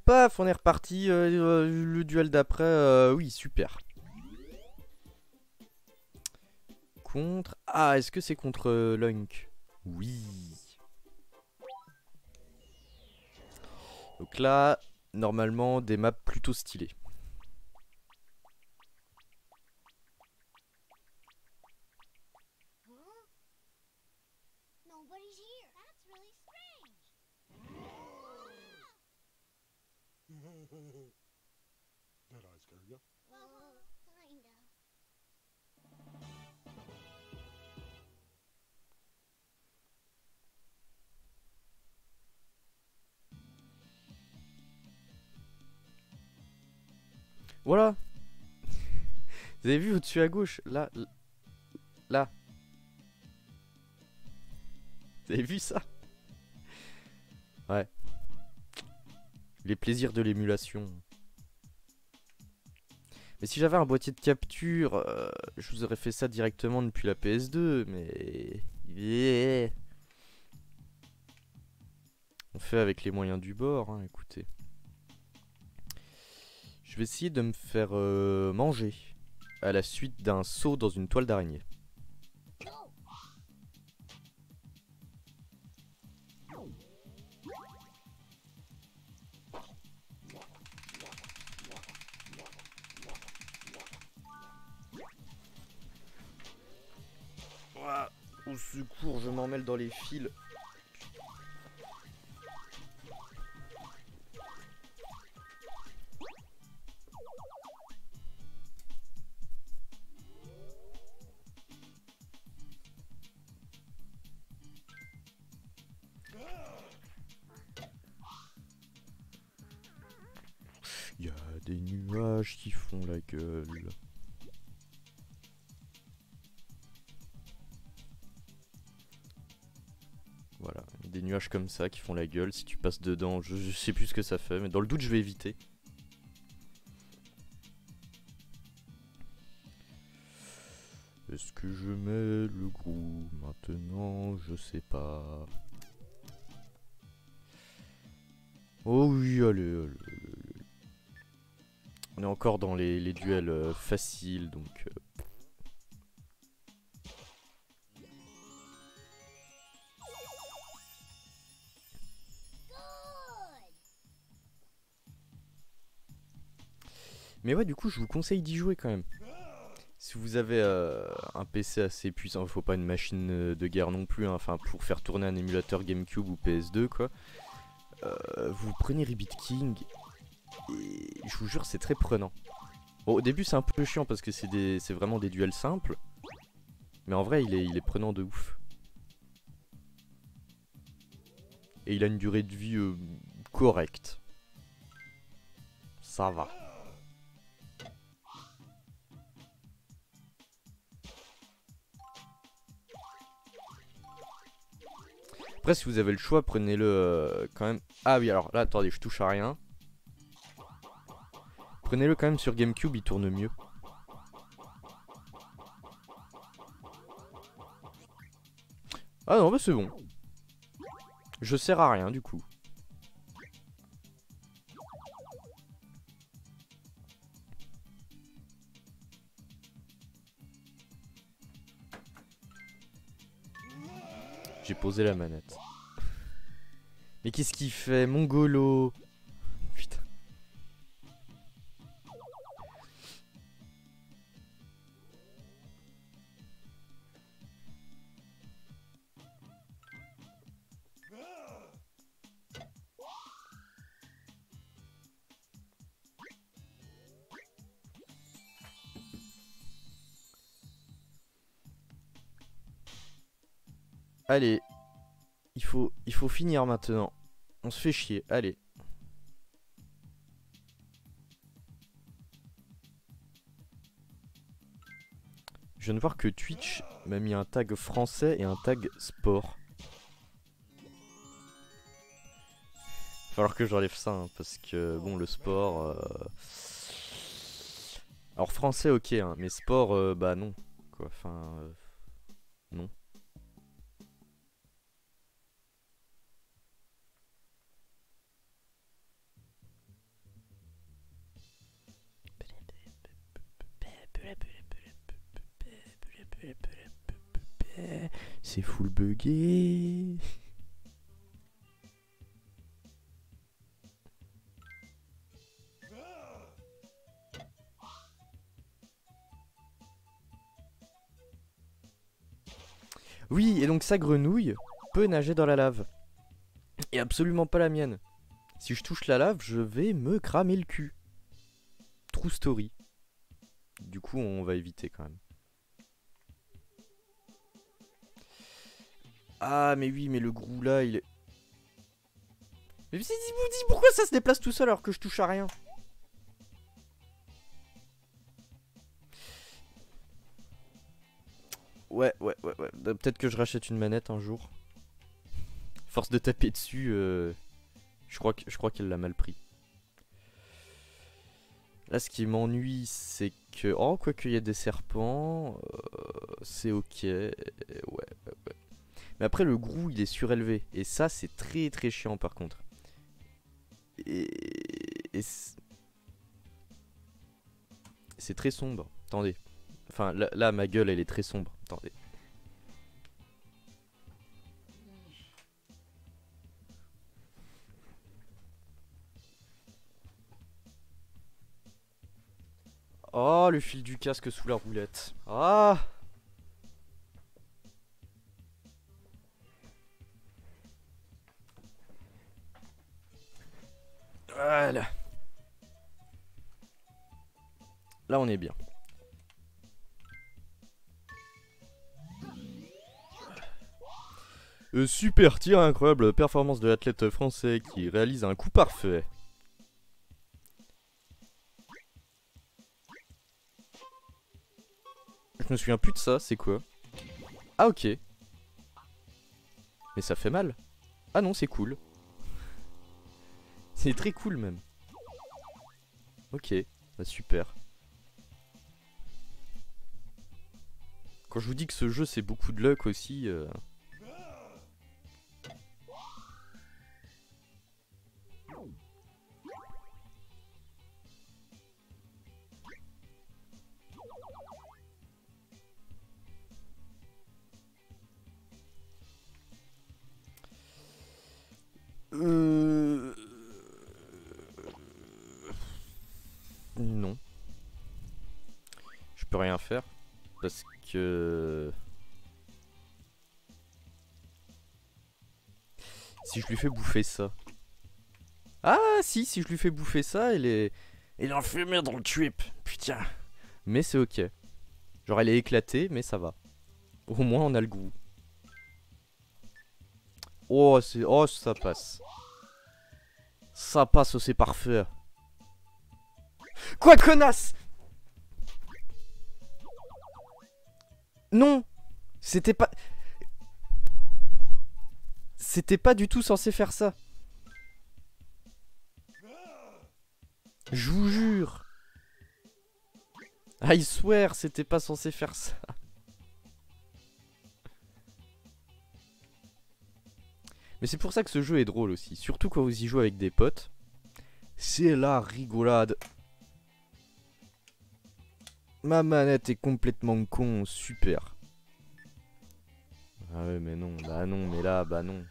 paf, on est reparti. Le duel d'après, oui, super. Contre... Ah, est-ce que c'est contre Lunk? Oui. Donc là, normalement, des maps plutôt stylées. That I scare you? Kinda. Voilà. Vous avez vu au-dessus à gauche? Là, là. Vous avez vu ça? Ouais. Les plaisirs de l'émulation. Mais si j'avais un boîtier de capture, je vous aurais fait ça directement depuis la PS2, mais... Yeah. On fait avec les moyens du bord, hein, écoutez. Je vais essayer de me faire manger à la suite d'un saut dans une toile d'araignée. Ouah, au secours, je m'en mêle dans les fils. Il y a des nuages qui font la gueule. Voilà, des nuages comme ça qui font la gueule. Si tu passes dedans, je sais plus ce que ça fait, mais dans le doute, je vais éviter. Est-ce que je mets le gros maintenant? Je sais pas. Oh oui, allez, allez. On est encore dans les duels faciles, donc... Mais ouais, du coup, je vous conseille d'y jouer quand même. Si vous avez un PC assez puissant, faut pas une machine de guerre non plus, hein, enfin pour faire tourner un émulateur GameCube ou PS2 quoi. Vous prenez Rabbit King et je vous jure c'est très prenant. Bon, au début c'est un peu chiant parce que c'est vraiment des duels simples, mais en vrai il est prenant de ouf. Et il a une durée de vie correcte. Ça va. Après si vous avez le choix prenez-le quand même. Ah oui alors là attendez je touche à rien. Prenez-le quand même sur GameCube, il tourne mieux. Ah non bah c'est bon. Je sers à rien du coup. J'ai posé la manette. Mais qu'est-ce qu'il fait, Mongolo? Putain. Allez, il faut finir maintenant. On se fait chier, allez. Je viens de voir que Twitch m'a mis un tag français et un tag sport. Il va falloir que j'enlève ça, hein, parce que bon, le sport... Alors français ok, hein, mais sport, bah non. Quoi, enfin... non. C'est full buggé. Oui, et donc sa grenouille peut nager dans la lave. Et absolument pas la mienne. Si je touche la lave, je vais me cramer le cul. True story. Du coup, on va éviter quand même. Ah, mais oui, mais le grou là, il est... Mais pourquoi ça se déplace tout seul alors que je touche à rien? Ouais. Peut-être que je rachète une manette un jour. Force de taper dessus, je crois qu'elle l'a mal pris. Là, ce qui m'ennuie, c'est que... Oh, quoi qu'il y ait des serpents, c'est ok. Ouais. Mais après, le grou, il est surélevé. Et ça, c'est très très chiant par contre. Et c'est très sombre. Attendez. Enfin, là, ma gueule, elle est très sombre. Attendez. Oh, le fil du casque sous la roulette. Ah! Voilà. Là, on est bien. Super tir, incroyable performance de l'athlète français qui réalise un coup parfait. Je me souviens plus de ça, c'est quoi? Ah ok. Mais ça fait mal. Ah non, c'est cool. C'est très cool même. Ok, bah super. Quand je vous dis que ce jeu c'est beaucoup de luck aussi... Non. Je peux rien faire. Parce que... Si je lui fais bouffer ça... Ah si je lui fais bouffer ça, elle est enfermée dans le trip. Putain. Mais c'est ok. Genre elle est éclatée, mais ça va. Au moins on a le goût. Oh, ça passe. Ça passe, c'est parfait. Quoi, connasse? Non. C'était pas du tout censé faire ça. Je vous jure. I swear, c'était pas censé faire ça. Mais c'est pour ça que ce jeu est drôle aussi. Surtout quand vous y jouez avec des potes. C'est la rigolade. Ma manette est complètement con, super. Ah ouais mais non, bah non, mais là, bah non.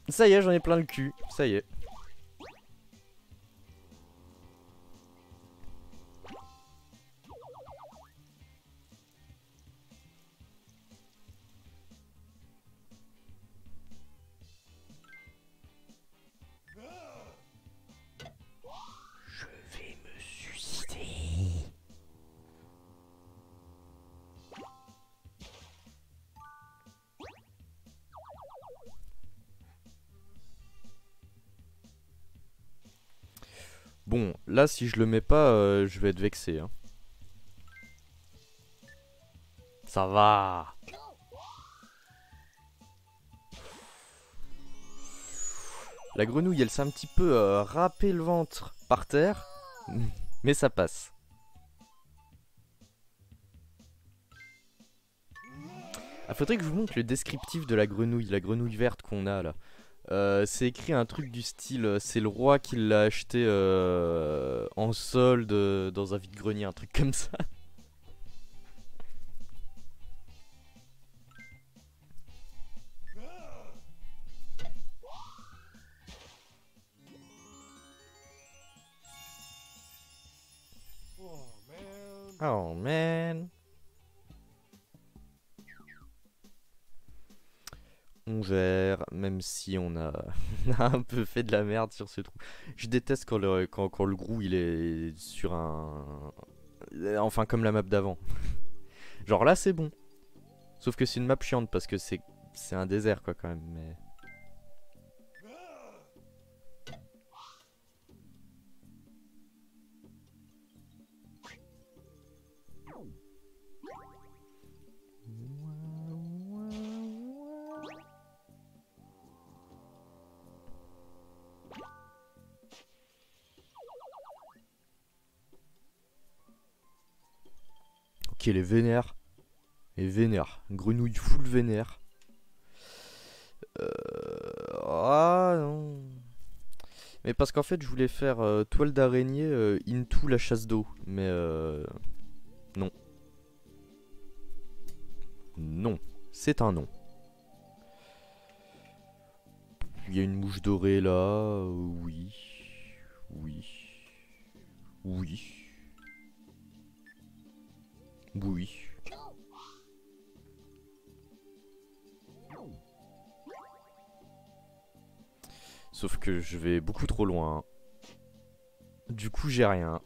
Ça y est, j'en ai plein le cul, ça y est. Je vais me suicider. Bon, là si je le mets pas, je vais être vexé. Hein. Ça va. La grenouille, elle s'est un petit peu râpé le ventre par terre, mais ça passe. Ah, faudrait que je vous montre le descriptif de la grenouille verte qu'on a là. C'est écrit un truc du style, c'est le roi qui l'a acheté en solde dans un vide-grenier, un truc comme ça. Oh man. Oh man. On gère, même si on a, on a un peu fait de la merde sur ce trou. Je déteste quand le grou il est sur un... Enfin comme la map d'avant. Genre là c'est bon. Sauf que c'est une map chiante parce que c'est un désert quoi quand même. Mais... Ok, les vénères. Les vénères. Grenouille full vénère. Ah non. Mais parce qu'en fait, je voulais faire toile d'araignée into la chasse d'eau. Mais non. Non. C'est un non. Il y a une mouche dorée là. Oui. Oui. Oui. Oui. Sauf que je vais beaucoup trop loin. Du coup, j'ai rien.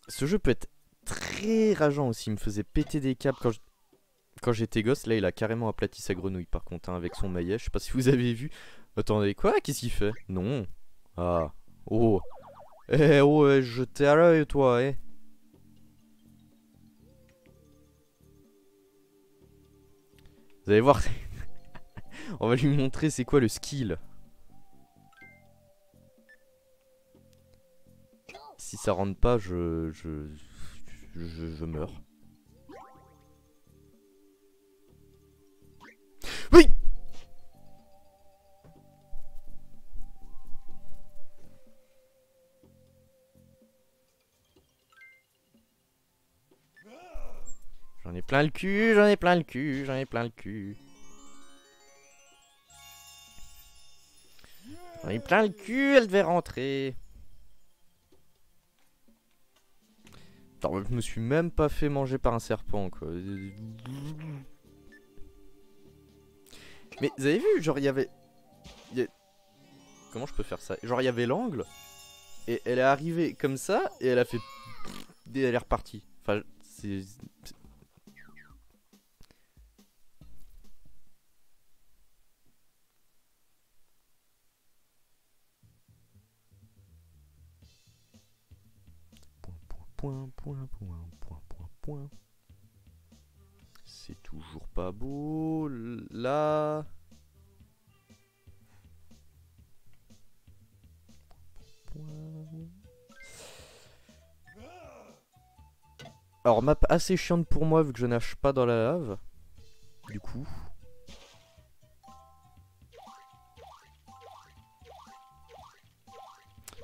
Ce jeu peut être très rageant aussi. Il me faisait péter des câbles quand j'étais gosse. Là, il a carrément aplati sa grenouille par contre, hein, avec son maillet. Je sais pas si vous avez vu. Attendez, quoi? Qu'est-ce qu'il fait? Non. Ah. Oh. Eh, oh, je t'ai à l'œil, toi, eh. Vous allez voir. On va lui montrer c'est quoi le skill. Si ça rentre pas, je meurs. Oui! J'en ai plein le cul, j'en ai plein le cul, j'en ai plein le cul. J'en ai plein le cul, elle devait rentrer. Attends, je me suis même pas fait manger par un serpent, quoi. Mais vous avez vu, genre il y avait... Comment je peux faire ça? Genre il y avait l'angle, et elle est arrivée comme ça, et elle a fait... Et elle est repartie. Enfin, c'est... Point. C'est toujours pas beau, là... Alors map assez chiante pour moi vu que je nage pas dans la lave. Du coup.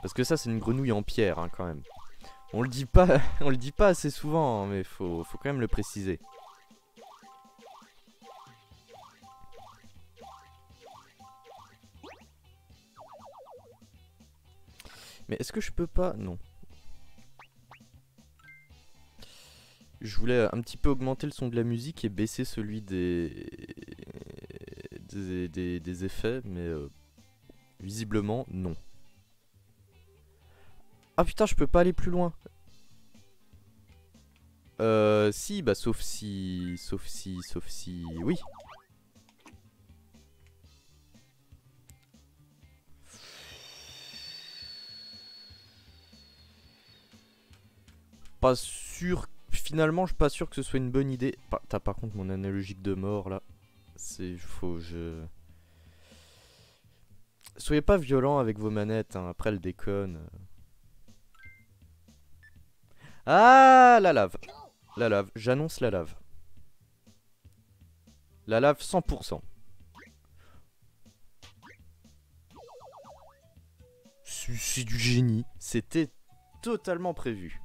Parce que ça c'est une grenouille en pierre hein, quand même. On le dit pas, on le dit pas assez souvent hein, mais faut quand même le préciser. Mais est-ce que je peux pas? Non. Je voulais un petit peu augmenter le son de la musique et baisser celui des effets, mais visiblement non. Ah putain, je peux pas aller plus loin. Si, bah sauf si... Oui. Pas sûr... Finalement, je suis pas sûr que ce soit une bonne idée. T'as par contre mon analogique de mort là. C'est... Soyez pas violent avec vos manettes, hein. Après elle déconne. Ah, la lave. La lave, j'annonce la lave. La lave 100%. C'est du génie. C'était totalement prévu.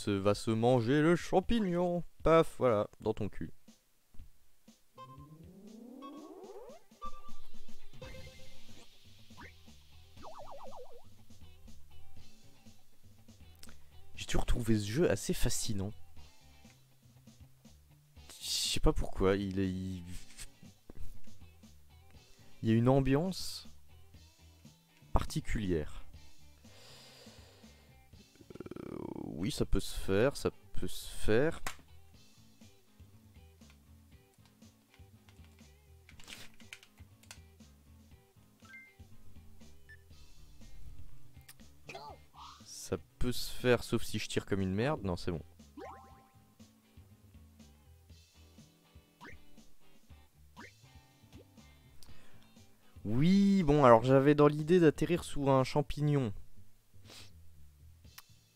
Va se manger le champignon. Paf, voilà, dans ton cul. J'ai toujours trouvé ce jeu assez fascinant. Je sais pas pourquoi, il y a une ambiance particulière. Oui, ça peut se faire, ça peut se faire. Ça peut se faire, sauf si je tire comme une merde. Non, c'est bon. Oui, bon, alors j'avais dans l'idée d'atterrir sous un champignon.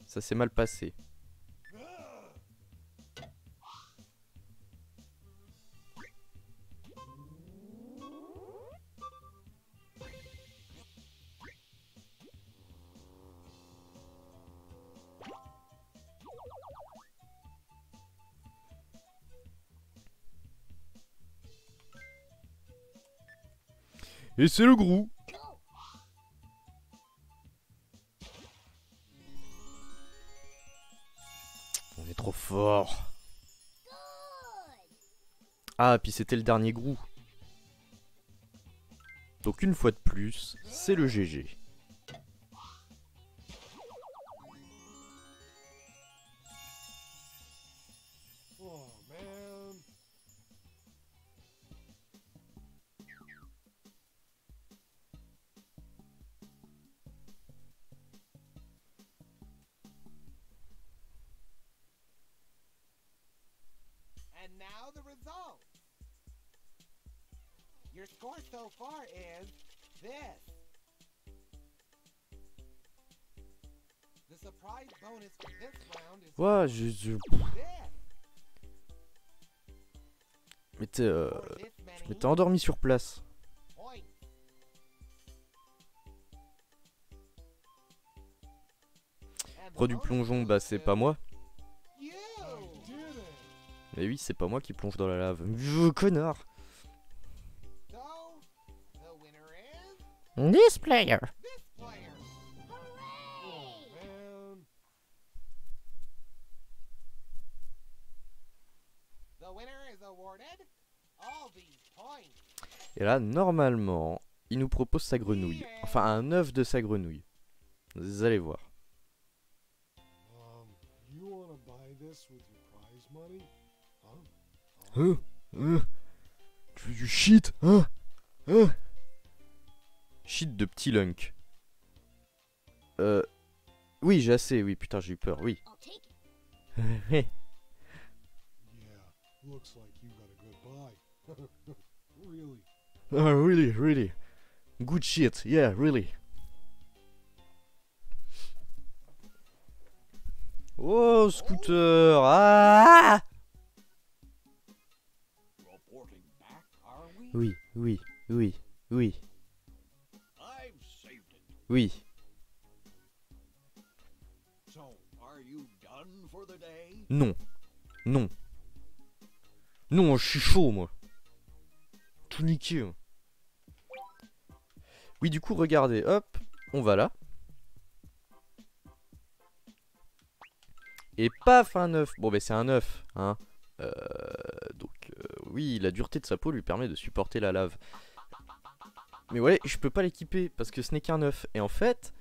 Ça s'est mal passé. Et c'est le Grou. On est trop fort. Ah, puis c'était le dernier Grou. Donc une fois de plus, c'est le GG. Oh, man. And now the results. Your score so far is this. The surprise bonus for this round is Ouais, this. je For this many m'étais endormi sur place. points. And the Roi du bonus plongeon, bah c'est pas moi. You. Did it. Mais oui, c'est pas moi qui plonge dans la lave. Connard. So, the winner is This player. this player. Oh, man. The winner is awarded all these points. Et là, normalement, il nous propose sa grenouille. Enfin, un œuf de sa grenouille. Vous allez voir. You wanna buy this with your prize money? Huh? Tu veux du shit, hein? Shit de petit lunk. Oui, j'ai assez, oui, putain, j'ai eu peur, oui. I'll take it. Yeah, looks like you got a good buy. Really? Oh, really. Good shit, yeah, really. Oh, scooter! Ah! Reporting back, are we? Oui. I've saved it. Oui. So, are you done for the day? Non. Non, je suis chaud, moi. Tout niqué. Moi. Oui, du coup, regardez, hop, on va là. Et paf, un œuf. Bon, ben c'est un œuf, hein. Oui, la dureté de sa peau lui permet de supporter la lave. Mais ouais, je peux pas l'équiper parce que ce n'est qu'un œuf. Et en fait,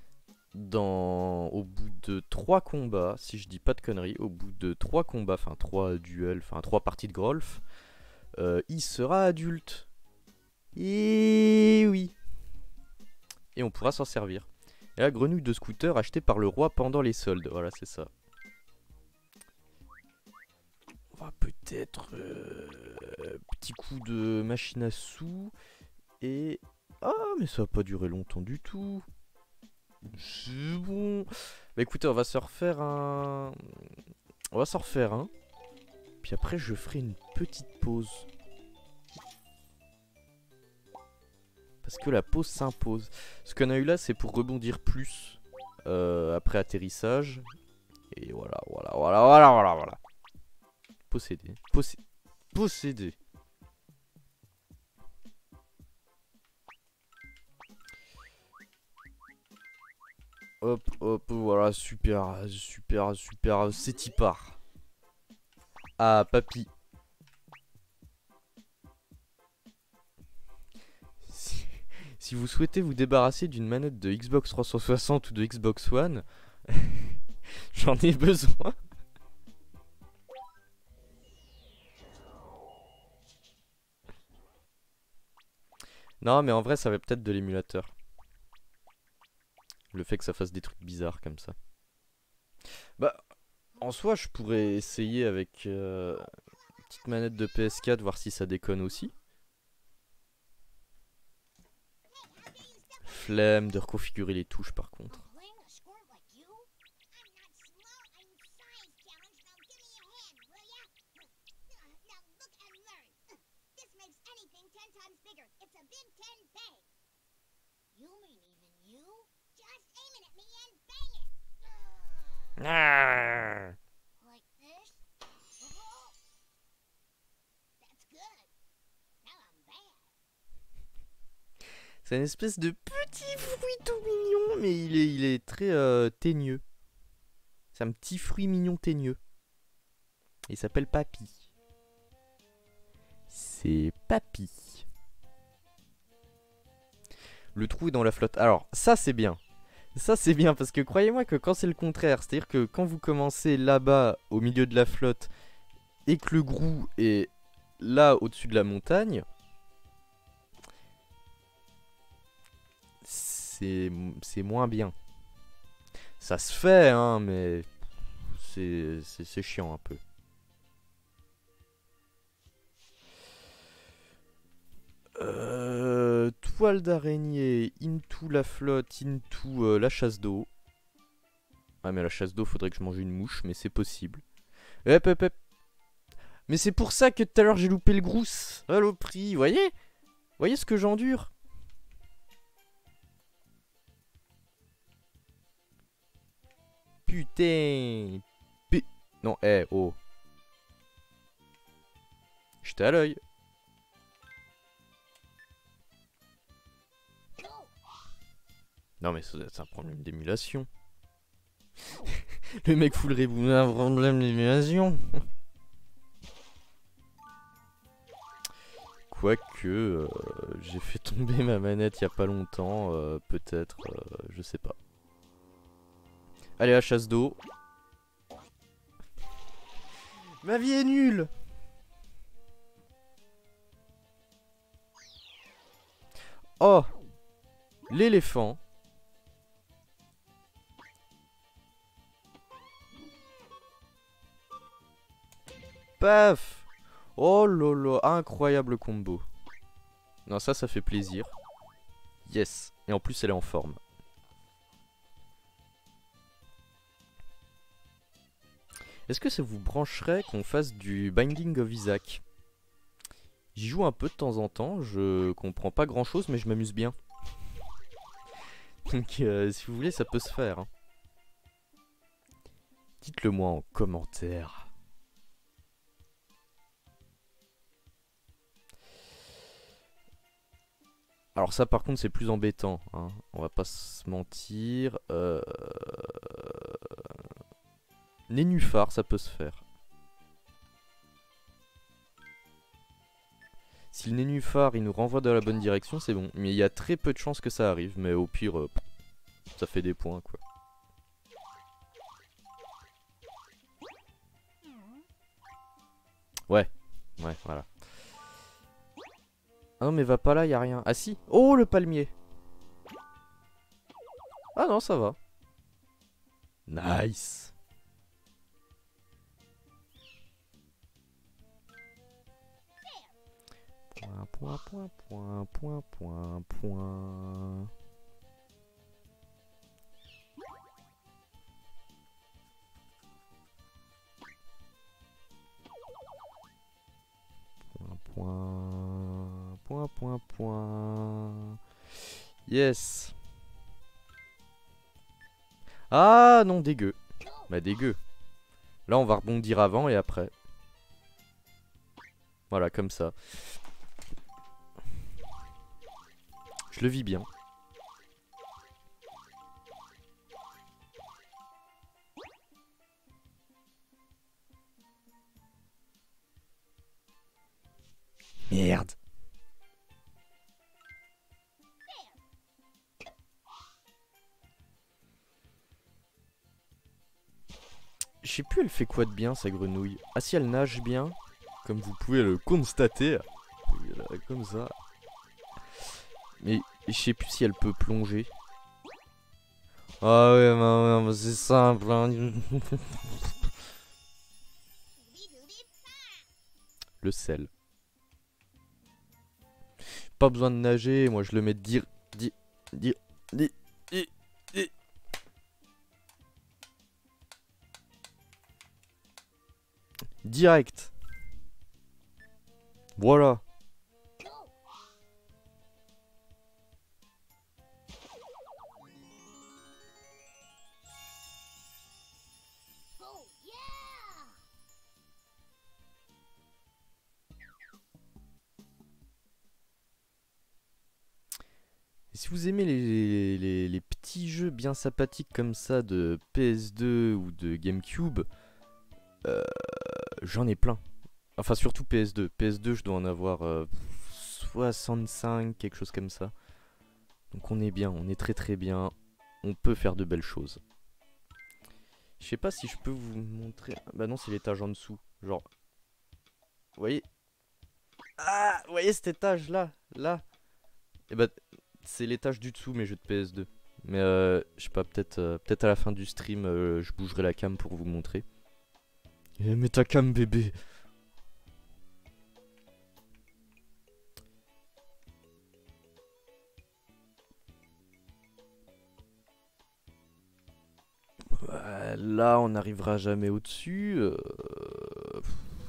au bout de 3 combats, si je dis pas de conneries, au bout de 3 combats, enfin 3 duels, enfin 3 parties de golf, il sera adulte. Et oui. Et on pourra s'en servir. Et la grenouille de scooter achetée par le roi pendant les soldes. Voilà, c'est ça. On va peut-être... petit coup de machine à sous. Et... Ah, mais ça va pas durer longtemps du tout. C'est bon. Bah écoutez, on va se refaire un... On va s'en refaire un. Puis après, je ferai une petite pause. Parce que la pause s'impose. Ce qu'on a eu là, c'est pour rebondir plus après atterrissage. Et voilà. Posséder. Posséder. Hop, voilà, super, c'est y part. Ah, papy. Si vous souhaitez vous débarrasser d'une manette de Xbox 360 ou de Xbox One, j'en ai besoin. Non, mais en vrai, ça va peut-être de l'émulateur. Le fait que ça fasse des trucs bizarres comme ça. Bah, en soi, je pourrais essayer avec une petite manette de PS4, voir si ça déconne aussi. Flemme de reconfigurer les touches par contre. Playing a squirt like you? I'm not small. I'm science challenged. Now give me your hand, will ya? Now look and learn. This makes anything 10 times bigger. It's a Big 10 bang. You mean even you? Just aim it at me and bang it. Like this? That's good. Now I'm bad. C'est une espèce de petit fruit tout mignon, mais il est très teigneux. C'est un petit fruit mignon teigneux. Il s'appelle Papy. C'est Papy. Le trou est dans la flotte. Alors, ça c'est bien. Ça c'est bien parce que croyez-moi que quand c'est le contraire, c'est-à-dire que quand vous commencez là-bas au milieu de la flotte et que le grou est là au-dessus de la montagne, c'est moins bien. Ça se fait, hein, mais c'est chiant un peu. Toile d'araignée, into la flotte, into la chasse d'eau. Ah mais la chasse d'eau, faudrait que je mange une mouche, mais c'est possible. Hop. Mais c'est pour ça que tout à l'heure j'ai loupé le grousse. Saloperie, voyez? Voyez ce que j'endure? Putain. Non, oh. J'étais à l'œil. Non mais c'est un problème d'émulation. Le mec fout le reboot, un problème d'émulation. Quoique, j'ai fait tomber ma manette il y a pas longtemps, peut-être, je sais pas. Allez, la chasse d'eau. Ma vie est nulle. Oh, l'éléphant. Paf. Oh lolo, incroyable combo. Non, ça fait plaisir. Yes. Et en plus, elle est en forme. Est-ce que ça vous brancherait qu'on fasse du Binding of Isaac? J'y joue un peu de temps en temps, je comprends pas grand chose mais je m'amuse bien. Donc si vous voulez ça peut se faire. Hein. Dites-le moi en commentaire. Alors ça par contre c'est plus embêtant, hein. On va pas se mentir. Nénuphar ça peut se faire. Si le nénuphar il nous renvoie dans la bonne direction c'est bon. Mais il y a très peu de chances que ça arrive. Mais au pire ça fait des points quoi. Ouais voilà. Ah non mais va pas là, y a rien. Ah si. Oh le palmier. Ah non ça va. Nice. Point. point. Point, point, point. Yes. Ah non, dégueu. Bah dégueu. Là, on va rebondir avant et après. Voilà, comme ça. Je le vis bien. Merde. Je sais plus elle fait quoi de bien sa grenouille. Ah si elle nage bien, comme vous pouvez le constater. Comme ça. Mais je sais plus si elle peut plonger. Ah ouais, bah, c'est simple. Hein. Le sel. Pas besoin de nager, moi je le mets dire. Direct. Voilà. Oh, yeah! Et si vous aimez les petits jeux bien sympathiques comme ça de PS2 ou de GameCube, j'en ai plein. Enfin surtout PS2. PS2 je dois en avoir 65, quelque chose comme ça. Donc on est bien, on est très très bien. On peut faire de belles choses. Je sais pas si je peux vous montrer... Bah non, c'est l'étage en dessous. Genre... Vous voyez? Ah, vous voyez cet étage là? Là? Et bah... C'est l'étage du dessous mes jeux de PS2. Mais je sais pas, peut-être à la fin du stream, je bougerai la cam pour vous montrer. Mets ta cam bébé. Là on n'arrivera jamais au-dessus.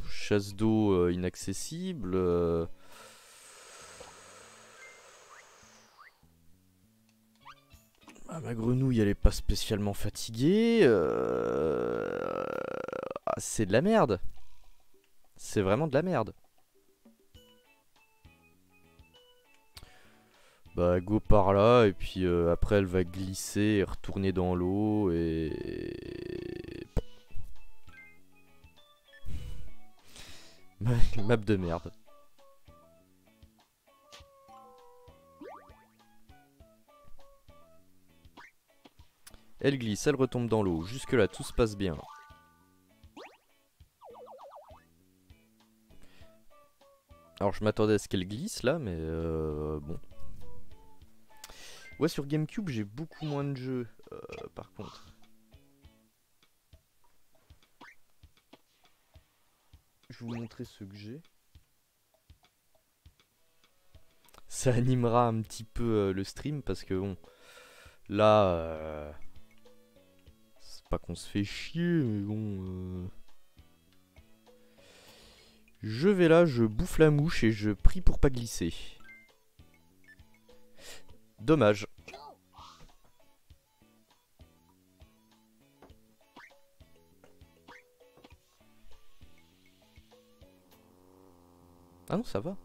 Chasse d'eau inaccessible. Ah, ma grenouille elle est pas spécialement fatiguée. Ah, c'est de la merde. C'est vraiment de la merde. Bah go par là et puis après elle va glisser et retourner dans l'eau et... Map de merde. Elle glisse, elle retombe dans l'eau. Jusque là tout se passe bien. Alors je m'attendais à ce qu'elle glisse là mais bon. Ouais, sur GameCube, j'ai beaucoup moins de jeux, par contre. Je vais vous montrer ceux que j'ai. Ça animera un petit peu le stream, parce que bon, là, c'est pas qu'on se fait chier, mais bon... Je vais là, je bouffe la mouche et je prie pour pas glisser. Dommage. Ah non, ça va.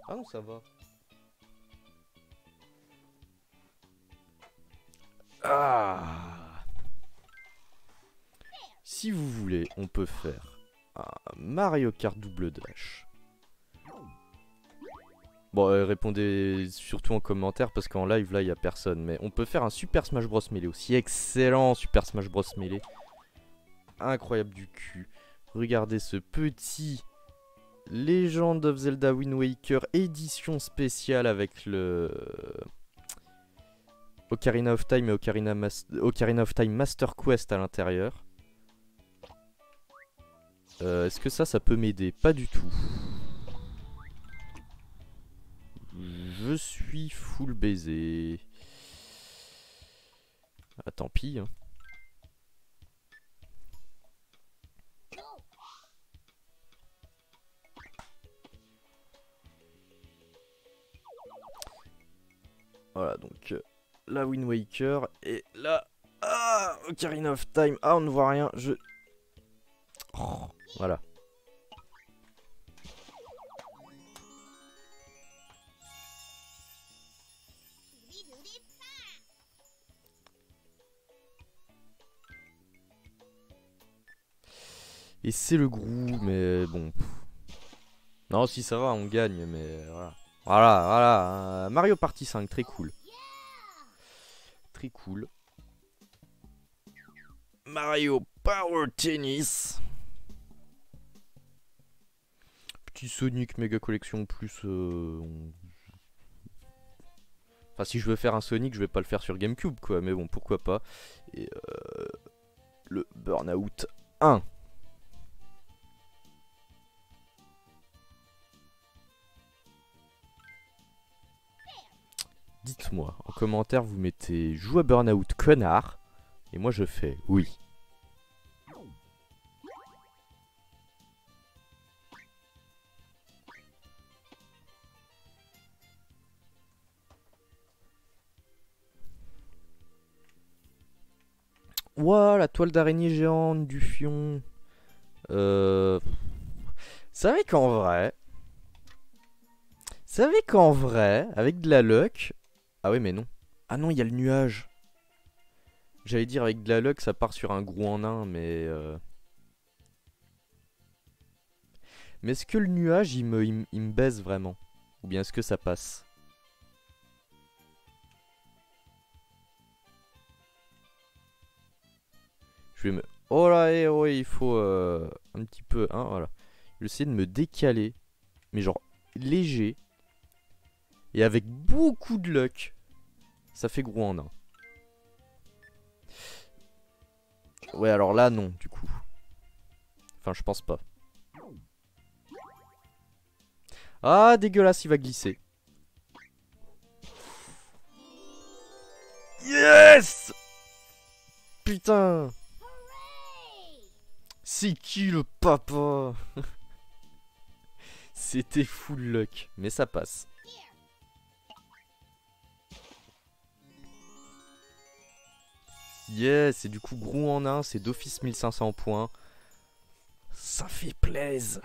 Ah non, ça va. Ah. Si vous voulez, on peut faire un Mario Kart double dash. Bon, répondez surtout en commentaire parce qu'en live là il y a personne. Mais on peut faire un Super Smash Bros Melee aussi. Excellent Super Smash Bros Melee. Incroyable du cul. Regardez ce petit Legend of Zelda Wind Waker édition spéciale avec le Ocarina of Time et Ocarina of Time Master Quest à l'intérieur. Est-ce que ça peut m'aider? Pas du tout. Je suis full baiser. Ah, tant pis. Hein. Voilà, donc la Wind Waker. Et là... Ah, Ocarina of Time. Ah, on ne voit rien. Oh, voilà. Et c'est le Grou, mais bon. Non, si ça va, on gagne, mais voilà. Voilà, voilà. Mario Party 5, très cool. Très cool. Mario Power Tennis. Petit Sonic Mega Collection plus. Enfin, si je veux faire un Sonic, je vais pas le faire sur GameCube, quoi. Mais bon, pourquoi pas. Et le Burnout 1. Dites-moi, en commentaire, vous mettez joue à Burnout connard. Et moi, je fais oui. Ouah, la toile d'araignée géante du fion. Vous savez qu'en vrai... avec de la luck... Ah oui, mais non. Ah non, il y a le nuage. J'allais dire avec de la luck, ça part sur un Grou en un, mais... Mais est-ce que le nuage, il me baise vraiment? Ou bien est-ce que ça passe? Je vais me... Oh là, oh, il faut un petit peu... Hein, voilà. Je vais essayer de me décaler. Mais genre, léger. Et avec beaucoup de luck. Ça fait Grou en un. Ouais, alors là, non, du coup. Enfin, je pense pas. Ah, dégueulasse, il va glisser. Yes! Putain! C'est qui le papa? C'était full luck, mais ça passe. Yes, et du coup Grou en un, c'est d'office 1500 points. Ça fait plaisir.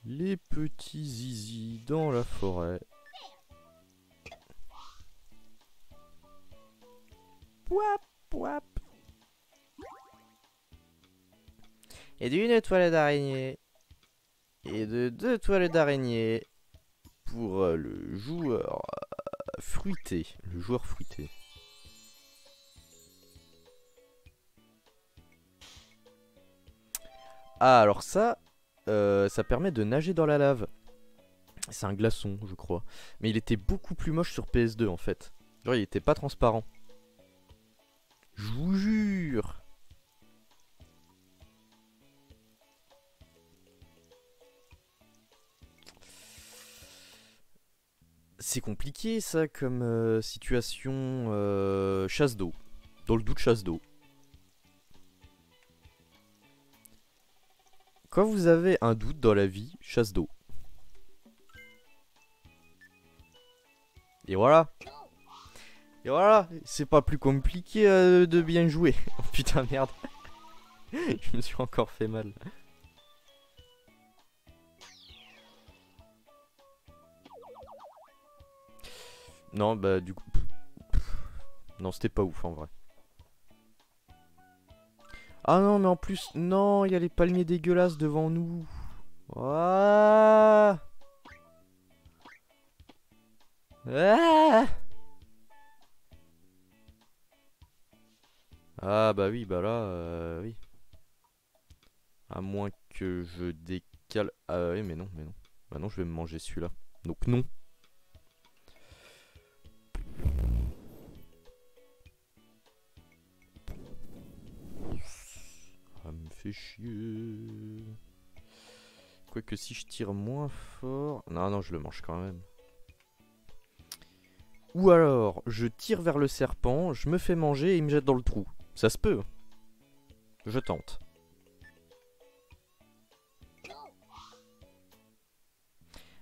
Les petits zizi dans la forêt. Pouap, pouap. Et d'une toile d'araignée. Et de 2 toiles d'araignée. Pour le joueur fruité. Le joueur fruité. Ah, alors ça permet de nager dans la lave. C'est un glaçon, je crois. Mais il était beaucoup plus moche sur PS2 en fait. Genre, il était pas transparent. Je vous jure. C'est compliqué ça comme situation chasse d'eau. Dans le doute, chasse d'eau. Quand vous avez un doute dans la vie, chasse d'eau. Et voilà. Et voilà, c'est pas plus compliqué de bien jouer. Oh putain merde. Je me suis encore fait mal. Non, bah du coup... Non, c'était pas ouf en vrai. Ah non, mais en plus... Non, il y a les palmiers dégueulasses devant nous. Ah, ah, ah bah oui, bah là... oui. À moins que je décale... Ah oui, mais non, mais non. Bah non, je vais me manger celui-là. Donc non. Ça me fait chier. Quoique si je tire moins fort... Non, non, je le mange quand même. Ou alors, je tire vers le serpent, je me fais manger et il me jette dans le trou. Ça se peut. Je tente.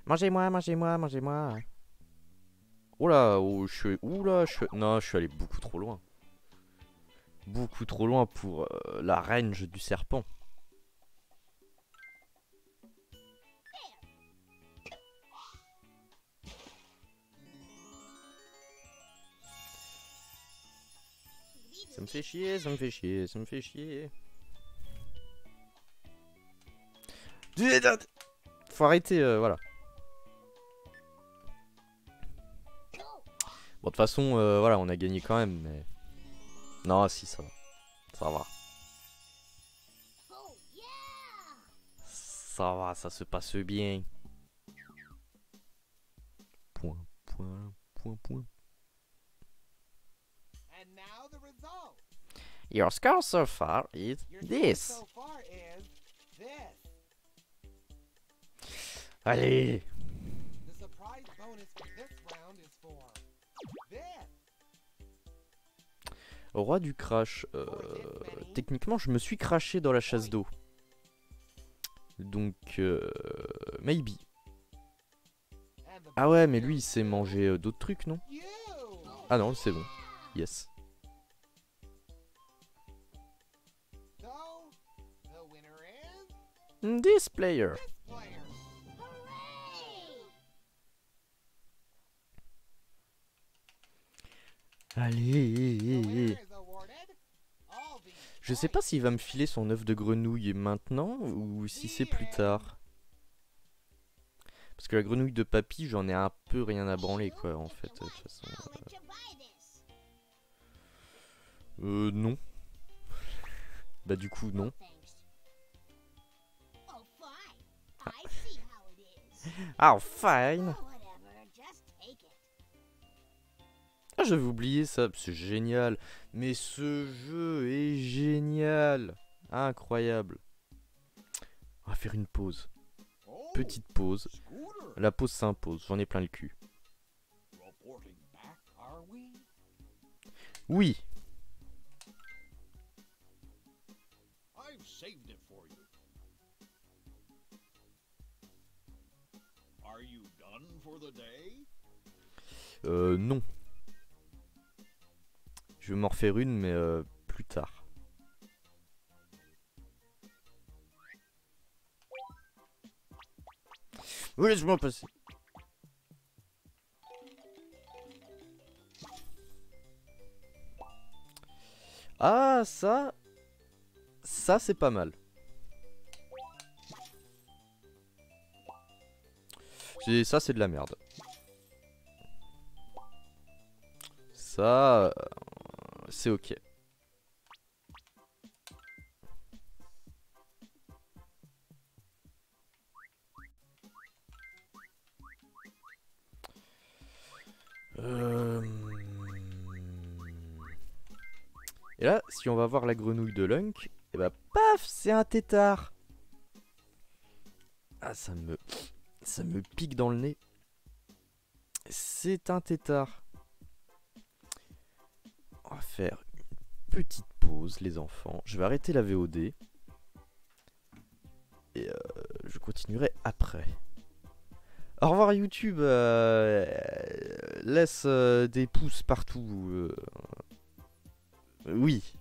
Mangez-moi, mangez-moi, mangez-moi. Oh là, oh, je suis... Oula, non, je suis allé beaucoup trop loin. Beaucoup trop loin pour la range du serpent. Ça me fait chier, ça me fait chier, ça me fait chier. Faut arrêter, voilà. Bon, de toute façon, voilà, on a gagné quand même, mais... Non, si, ça va. Ça va. Ça va, ça se passe bien. Point, point, point, point. And now the result. Your score so far is Your score this. so far is this. Allez. The surprise bonus for this round is for this. Roi du crash. Techniquement, je me suis craché dans la chasse d'eau. Donc, maybe. And the Ah ouais, mais lui, il s'est mangé d'autres trucs, non? you. Ah non, c'est bon. Yes. So, the winner is This player. this player. The Allez. winner is awarded all the Je sais pas s'il va me filer son œuf de grenouille maintenant ou si c'est plus tard. Parce que la grenouille de papy, j'en ai un peu rien à branler, quoi, en fait, de toute façon. Non. Bah du coup, non. Oh, fine. I see how it is. Ah, fine. Oh, whatever. Just take it. Ah, j'avais oublié ça, c'est génial. Mais ce jeu est génial. Incroyable. On va faire une pause. Oh, Petite pause. Scooter. La pause s'impose, j'en ai plein le cul. Reporting back, are we? Oui. I've saved it for you. Are you done for the day? Non. Je vais m'en refaire une, mais plus tard. Oui, laisse-moi passer. Ah, ça... Ça, c'est pas mal. Ça, c'est de la merde. Ça... c'est ok. Et là, si on va voir la grenouille de Lunk, et bah paf, c'est un tétard. Ah, ça me pique dans le nez. C'est un tétard. On va faire une petite pause, les enfants. Je vais arrêter la VOD. Et je continuerai après. Au revoir YouTube. Laisse des pouces partout. Oui.